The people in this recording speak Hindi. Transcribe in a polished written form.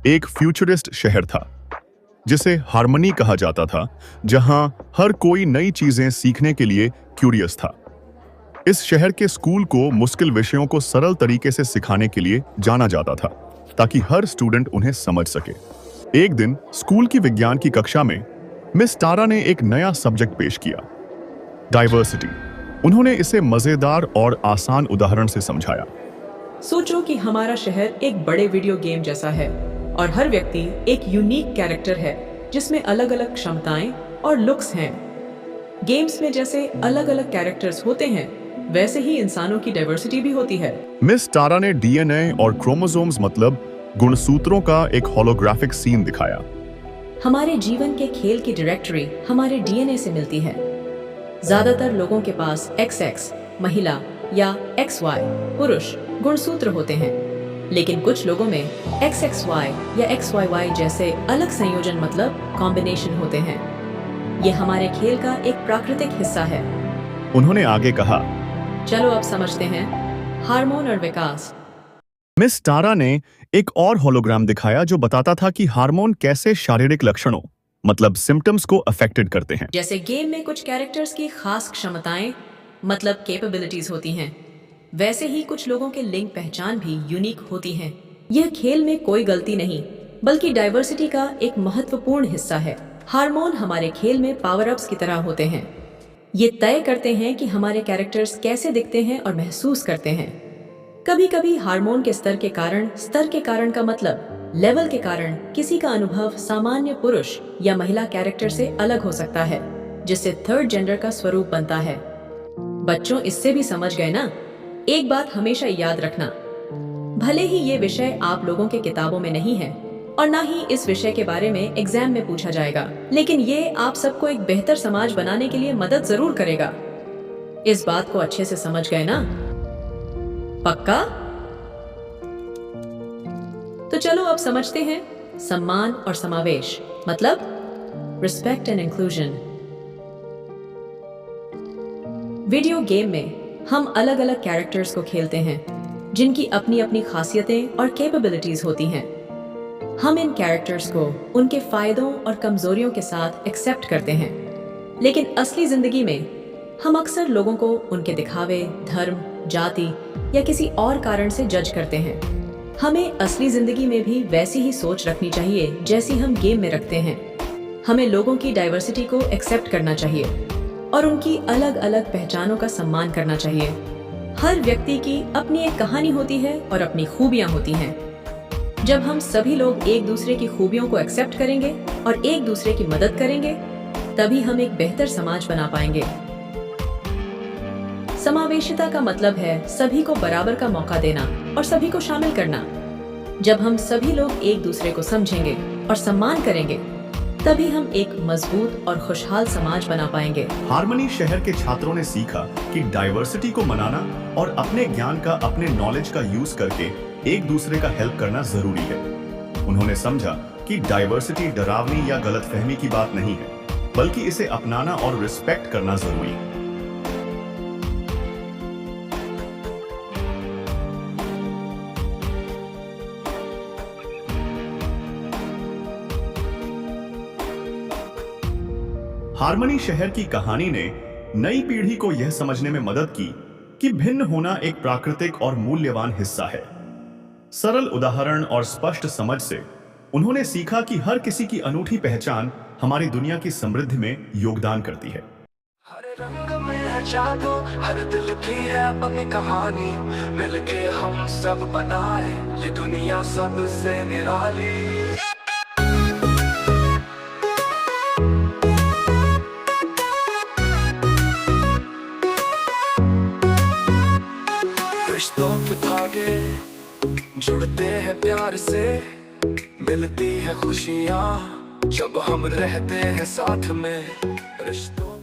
एक फ्यूचरिस्ट शहर था जिसे हार्मनी कहा जाता था, जहां हर कोई नई चीजें सीखने के लिए क्यूरियस था। इस शहर के स्कूल को मुश्किल विषयों को सरल तरीके से सिखाने के लिए जाना जाता था, ताकि हर स्टूडेंट उन्हें समझ सके। एक दिन स्कूल की विज्ञान की कक्षा में मिस टारा ने एक नया सब्जेक्ट पेश किया, डाइवर्सिटी। उन्होंने इसे मजेदार और आसान उदाहरण से समझाया। सोचो कि हमारा शहर एक बड़े वीडियो गेम जैसा है और हर व्यक्ति एक यूनिक कैरेक्टर है जिसमें अलग अलग क्षमताएं और लुक्स हैं। गेम्स में जैसे अलग अलग कैरेक्टर्स होते हैं, वैसे ही इंसानों की डाइवर्सिटी भी होती है। मिस टारा ने डीएनए और क्रोमोसोम्स मतलब गुणसूत्रों का एक होलोग्राफिक सीन दिखाया। हमारे जीवन के खेल की डायरेक्टरी हमारे डीएनए से मिलती है। ज्यादातर लोगों के पास XX महिला या XY पुरुष गुणसूत्र होते हैं, लेकिन कुछ लोगों में XXY या XYY जैसे अलग संयोजन मतलब कॉम्बिनेशन होते हैं। ये हमारे खेल का एक प्राकृतिक हिस्सा है। उन्होंने आगे कहा, चलो अब समझते हैं हार्मोन और विकास। मिस टारा ने एक और होलोग्राम दिखाया जो बताता था कि हार्मोन कैसे शारीरिक लक्षणों मतलब सिम्टम्स को अफेक्टेड करते हैं। जैसे गेम में कुछ कैरेक्टर्स की खास क्षमताएं मतलब कैपेबिलिटीज होती हैं, वैसे ही कुछ लोगों के लिंग पहचान भी यूनिक होती हैं। यह खेल में कोई गलती नहीं, बल्कि डाइवर्सिटी का एक महत्वपूर्ण हिस्सा है। हार्मोन हमारे खेल में पावर अप्स की तरह होते हैं। ये तय करते हैं कि हमारे कैरेक्टर्स कैसे दिखते हैं और महसूस करते हैं। कभी कभी हार्मोन के स्तर के कारण का मतलब लेवल के कारण किसी का अनुभव सामान्य पुरुष या महिला कैरेक्टर से अलग हो सकता है, जिससे थर्ड जेंडर का स्वरूप बनता है। बच्चों, इससे भी समझ गए ना? एक बात हमेशा याद रखना, भले ही ये विषय आप लोगों के किताबों में नहीं है और ना ही इस विषय के बारे में एग्जाम में पूछा जाएगा, लेकिन ये आप सबको एक बेहतर समाज बनाने के लिए मदद जरूर करेगा। इस बात को अच्छे से समझ गए ना? पक्का? तो चलो अब समझते हैं सम्मान और समावेश मतलब respect and inclusion. Video game में हम अलग अलग कैरेक्टर्स को खेलते हैं जिनकी अपनी अपनी खासियतें और कैपेबिलिटीज होती हैं। हम इन कैरेक्टर्स को उनके फायदों और कमजोरियों के साथ एक्सेप्ट करते हैं, लेकिन असली जिंदगी में हम अक्सर लोगों को उनके दिखावे, धर्म, जाति या किसी और कारण से जज करते हैं। हमें असली जिंदगी में भी वैसी ही सोच रखनी चाहिए जैसी हम गेम में रखते हैं। हमें लोगों की डाइवर्सिटी को एक्सेप्ट करना चाहिए और उनकी अलग अलग पहचानों का सम्मान करना चाहिए। हर व्यक्ति की अपनी एक कहानी होती है और अपनी खूबियां होती हैं। जब हम सभी लोग एक दूसरे की खूबियों को एक्सेप्ट करेंगे और एक दूसरे की मदद करेंगे, तभी हम एक बेहतर समाज बना पाएंगे। समावेशिता का मतलब है सभी को बराबर का मौका देना और सभी को शामिल करना। जब हम सभी लोग एक दूसरे को समझेंगे और सम्मान करेंगे, तभी हम एक मजबूत और खुशहाल समाज बना पाएंगे। हार्मनी शहर के छात्रों ने सीखा कि डाइवर्सिटी को मनाना और अपने ज्ञान का, अपने नॉलेज का यूज करके एक दूसरे का हेल्प करना जरूरी है। उन्होंने समझा कि डाइवर्सिटी डरावनी या गलतफहमी की बात नहीं है, बल्कि इसे अपनाना और रिस्पेक्ट करना जरूरी है। हार्मनी शहर की कहानी ने नई पीढ़ी को यह समझने में मदद की कि भिन्न होना एक प्राकृतिक और मूल्यवान हिस्सा है। सरल उदाहरण और स्पष्ट समझ से उन्होंने सीखा कि हर किसी की अनूठी पहचान हमारी दुनिया की समृद्धि में योगदान करती है। हर रंग में है जादू, हर दिल की है अपनी कहानी, मिलके हम सब बनाए ये दुनिया सबसे निराली। रिश्तों के धागे जुड़ते हैं प्यार से, मिलती है खुशियाँ जब हम रहते हैं साथ में। रिश्तों